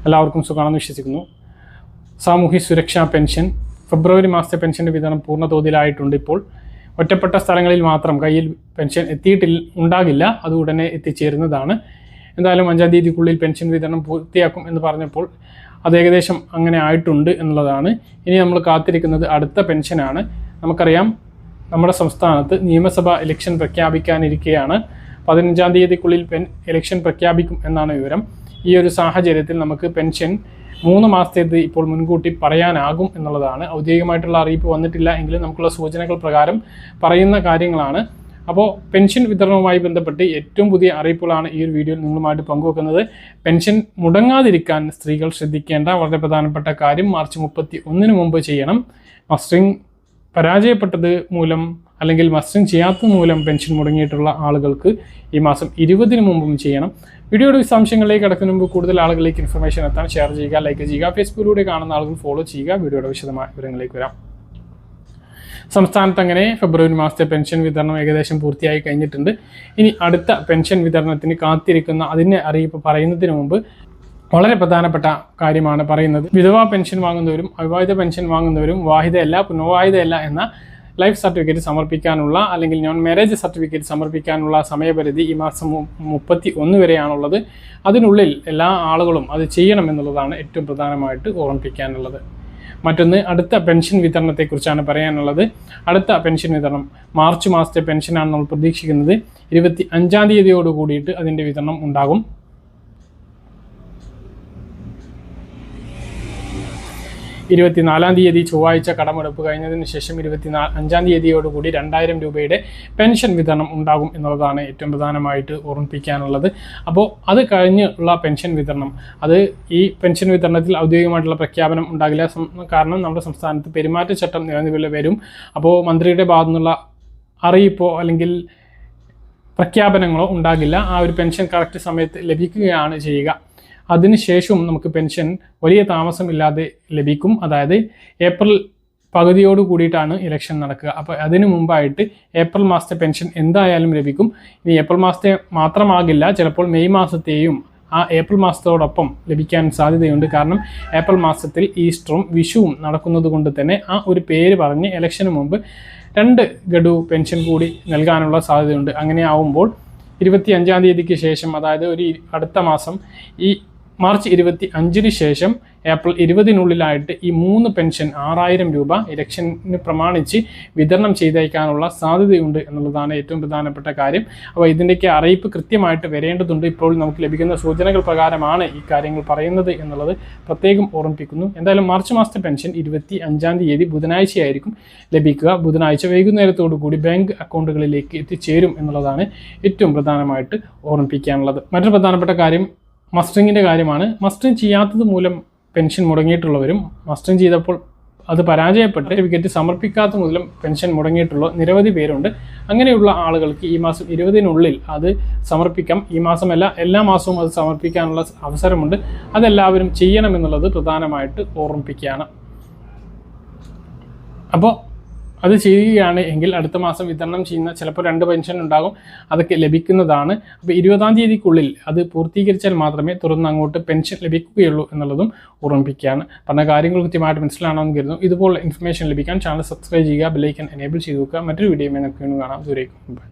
എല്ലാവർക്കും സുഖമാണെന്ന് വിശ്വസിക്കുന്നു. സാമൂഹ്യ സുരക്ഷാ പെൻഷൻ ഫെബ്രുവരി മാസത്തെ പെൻഷൻ്റെ വിതരണം പൂർണ്ണതോതിലായിട്ടുണ്ട്. ഇപ്പോൾ ഒറ്റപ്പെട്ട സ്ഥലങ്ങളിൽ മാത്രം കയ്യിൽ പെൻഷൻ ഉണ്ടാകില്ല, അത് ഉടനെ എത്തിച്ചേരുന്നതാണ്. എന്തായാലും 5-ാം തീയതിക്കുള്ളിൽ പെൻഷൻ വിതരണം പൂർത്തിയാക്കും എന്ന് പറഞ്ഞപ്പോൾ അത് ഏകദേശം അങ്ങനെ ആയിട്ടുണ്ട് എന്നുള്ളതാണ്. ഇനി നമ്മൾ കാത്തിരിക്കുന്നത് അടുത്ത പെൻഷനാണ്. നമുക്കറിയാം, നമ്മുടെ സംസ്ഥാനത്ത് നിയമസഭാ ഇലക്ഷൻ പ്രഖ്യാപിക്കാനിരിക്കുകയാണ്. 15-ാം തീയതിക്കുള്ളിൽ ഇലക്ഷൻ പ്രഖ്യാപിക്കും എന്നാണ് വിവരം. ഈ ഒരു സാഹചര്യത്തിൽ നമുക്ക് പെൻഷൻ 3 മാസത്തേത് ഇപ്പോൾ മുൻകൂട്ടി പറയാനാകും എന്നുള്ളതാണ്. ഔദ്യോഗികമായിട്ടുള്ള അറിയിപ്പ് വന്നിട്ടില്ല എങ്കിലും നമുക്കുള്ള സൂചനകൾ പ്രകാരം പറയുന്ന കാര്യങ്ങളാണ്. അപ്പോൾ പെൻഷൻ വിതരണവുമായി ബന്ധപ്പെട്ട് ഏറ്റവും പുതിയ അറിയിപ്പുകളാണ് ഈ ഒരു വീഡിയോയിൽ നിങ്ങളുമായിട്ട് പങ്കുവെക്കുന്നത്. പെൻഷൻ മുടങ്ങാതിരിക്കാൻ സ്ത്രീകൾ ശ്രദ്ധിക്കേണ്ട വളരെ പ്രധാനപ്പെട്ട കാര്യം മാർച്ച് 31 മുമ്പ് ചെയ്യണം. മസ്റ്ററിംഗ് പരാജയപ്പെട്ടത് മൂലം അല്ലെങ്കിൽ മസ്റ്ററിംഗ് ചെയ്യാത്തത് മൂലം പെൻഷൻ മുടങ്ങിയിട്ടുള്ള ആളുകൾക്ക് ഈ മാസം 20 മുമ്പും ചെയ്യണം. വീഡിയോയുടെ വിശദാംശങ്ങളിലേക്ക് കടക്കുന്ന മുമ്പ് കൂടുതൽ ആളുകളിലേക്ക് ഇൻഫർമേഷൻ എത്താൻ ഷെയർ ചെയ്യുക, ലൈക്ക് ചെയ്യുക. ഫേസ്ബുക്കിലൂടെ കാണുന്ന ആളുകൾ ഫോളോ ചെയ്യുക. വീഡിയോയുടെ വിശദമായ വിവരങ്ങളിലേക്ക് വരാം. സംസ്ഥാനത്ത് അങ്ങനെ ഫെബ്രുവരി മാസത്തെ പെൻഷൻ വിതരണം ഏകദേശം പൂർത്തിയായി കഴിഞ്ഞിട്ടുണ്ട്. ഇനി അടുത്ത പെൻഷൻ വിതരണത്തിന് കാത്തിരിക്കുന്ന അതിൻ്റെ അറിയിപ്പ് പറയുന്നതിന് മുമ്പ് വളരെ പ്രധാനപ്പെട്ട കാര്യമാണ് പറയുന്നത്. വിധവാ പെൻഷൻ വാങ്ങുന്നവരും അവിവാഹിത പെൻഷൻ വാങ്ങുന്നവരും വാഹിതയല്ല പുനർവാഹിതയല്ല എന്ന ലൈഫ് സർട്ടിഫിക്കറ്റ് സമർപ്പിക്കാനുള്ള അല്ലെങ്കിൽ നോൺ മാരേജ് സർട്ടിഫിക്കറ്റ് സമർപ്പിക്കാനുള്ള സമയപരിധി ഈ മാസം 31 വരെയാണുള്ളത്. അതിനുള്ളിൽ എല്ലാ ആളുകളും അത് ചെയ്യണമെന്നുള്ളതാണ് ഏറ്റവും പ്രധാനമായിട്ട് ഓർമ്മിപ്പിക്കാനുള്ളത്. മറ്റൊന്ന്, അടുത്ത പെൻഷൻ വിതരണത്തെക്കുറിച്ചാണ് പറയാനുള്ളത്. അടുത്ത പെൻഷൻ വിതരണം മാർച്ച് മാസത്തെ പെൻഷനാണ് നമ്മൾ പ്രതീക്ഷിക്കുന്നത്. 25-ാം തീയതിയോട് കൂടിയിട്ട് അതിൻ്റെ വിതരണം ഉണ്ടാകും. 24-ാം തീയതി ചൊവ്വാഴ്ച കടമെടുപ്പ് കഴിഞ്ഞതിന് ശേഷം 25-ാം തീയതിയോടുകൂടി 2000 രൂപയുടെ പെൻഷൻ വിതരണം ഉണ്ടാകും എന്നുള്ളതാണ് ഏറ്റവും പ്രധാനമായിട്ട് ഓർമ്മിപ്പിക്കാനുള്ളത്. അപ്പോൾ അത് കഴിഞ്ഞുള്ള പെൻഷൻ വിതരണം, അത് ഈ പെൻഷൻ വിതരണത്തിൽ ഔദ്യോഗികമായിട്ടുള്ള പ്രഖ്യാപനം ഉണ്ടാകില്ല. കാരണം നമ്മുടെ സംസ്ഥാനത്ത് പെരുമാറ്റച്ചട്ടം നിലവിൽ വരും. അപ്പോൾ മന്ത്രിയുടെ ഭാഗത്തു നിന്നുള്ള അറിയിപ്പോ അല്ലെങ്കിൽ പ്രഖ്യാപനങ്ങളോ ഉണ്ടാകില്ല. ആ ഒരു പെൻഷൻ കറക്റ്റ് സമയത്ത് ലഭിക്കുകയാണ് ചെയ്യുക. അതിനുശേഷവും നമുക്ക് പെൻഷൻ വലിയ താമസമില്ലാതെ ലഭിക്കും. അതായത് ഏപ്രിൽ പകുതിയോട് കൂടിയിട്ടാണ് ഇലക്ഷൻ നടക്കുക. അപ്പോൾ അതിനു മുമ്പായിട്ട് ഏപ്രിൽ മാസത്തെ പെൻഷൻ എന്തായാലും ലഭിക്കും. ഇനി ഏപ്രിൽ മാസത്തെ മാത്രമാകില്ല, ചിലപ്പോൾ മെയ് മാസത്തെയും ആ ഏപ്രിൽ മാസത്തോടൊപ്പം ലഭിക്കാൻ സാധ്യതയുണ്ട്. കാരണം ഏപ്രിൽ മാസത്തിൽ ഈസ്റ്ററും വിഷുവും നടക്കുന്നത് കൊണ്ട് തന്നെ ആ ഒരു പേര് പറഞ്ഞ് ഇലക്ഷന് മുമ്പ് 2 ഗഡു പെൻഷൻ കൂടി നൽകാനുള്ള സാധ്യതയുണ്ട്. അങ്ങനെ ആവുമ്പോൾ 25-ാം തീയതിക്ക് ശേഷം, അതായത് അടുത്ത മാസം ഈ മാർച്ച് 25-ന് ശേഷം ഏപ്രിൽ 20-നുള്ളിലായിട്ട് ഈ 3 പെൻഷൻ 6000 രൂപ ഇലക്ഷന് പ്രമാണിച്ച് വിതരണം ചെയ്തേക്കാനുള്ള സാധ്യതയുണ്ട് എന്നുള്ളതാണ് ഏറ്റവും പ്രധാനപ്പെട്ട കാര്യം. അപ്പോൾ ഇതിൻ്റെയൊക്കെ അറിയിപ്പ് കൃത്യമായിട്ട് വരേണ്ടതുണ്ട്. ഇപ്പോൾ നമുക്ക് ലഭിക്കുന്ന സൂചനകൾ പ്രകാരമാണ് ഈ കാര്യങ്ങൾ പറയുന്നത് എന്നുള്ളത് പ്രത്യേകം ഓർമ്മിപ്പിക്കുന്നു. എന്തായാലും മാർച്ച് മാസത്തെ പെൻഷൻ 25-ാം തീയതി ബുധനാഴ്ചയായിരിക്കും ലഭിക്കുക. ബുധനാഴ്ച വൈകുന്നേരത്തോടു കൂടി ബാങ്ക് അക്കൗണ്ടുകളിലേക്ക് എത്തിച്ചേരും എന്നുള്ളതാണ് ഏറ്റവും പ്രധാനമായിട്ട് ഓർമ്മിപ്പിക്കാനുള്ളത്. മറ്റൊരു പ്രധാനപ്പെട്ട കാര്യം മസ്റ്ററിങ്ങിൻ്റെ കാര്യമാണ്. മസ്റ്ററിങ് ചെയ്യാത്തത് മൂലം പെൻഷൻ മുടങ്ങിയിട്ടുള്ളവരും മസ്റ്ററിങ് ചെയ്തപ്പോൾ അത് പരാജയപ്പെട്ട് സർട്ടിഫിക്കറ്റ് സമർപ്പിക്കാത്ത മൂലം പെൻഷൻ മുടങ്ങിയിട്ടുള്ള നിരവധി പേരുണ്ട്. അങ്ങനെയുള്ള ആളുകൾക്ക് ഈ മാസം 20-നുള്ളിൽ അത് സമർപ്പിക്കാം. ഈ മാസമല്ല, എല്ലാ മാസവും അത് സമർപ്പിക്കാനുള്ള അവസരമുണ്ട്. അതെല്ലാവരും ചെയ്യണമെന്നുള്ളത് പ്രധാനമായിട്ട് ഓർമ്മിപ്പിക്കുകയാണ്. അപ്പോൾ അത് ചെയ്യുകയാണ് എങ്കിൽ അടുത്ത മാസം വിതരണം ചെയ്യുന്ന ചിലപ്പോൾ 2 പെൻഷൻ ഉണ്ടാകും, അതൊക്കെ ലഭിക്കുന്നതാണ്. അപ്പോൾ 20-ാം തീയതിക്കുള്ളിൽ അത് പൂർത്തീകരിച്ചാൽ മാത്രമേ തുടർന്ന് അങ്ങോട്ട് പെൻഷൻ ലഭിക്കുകയുള്ളൂ എന്നുള്ളതും ഓർമ്മിപ്പിക്കുകയാണ്. പറഞ്ഞ കാര്യങ്ങൾ കൃത്യമായിട്ട് മനസ്സിലാണെന്ന് കരുതുന്നു. ഇതുപോലെ ഇൻഫർമേഷൻ ലഭിക്കാൻ ചാനൽ സബ്സ്ക്രൈബ് ചെയ്യുക, ബെൽ ഐക്കൺ എനേബിൾ ചെയ്ത് വെക്കുക. മറ്റൊരു വീഡിയോയുമായി നമുക്ക് കാണാം. ദൂരേക്കും.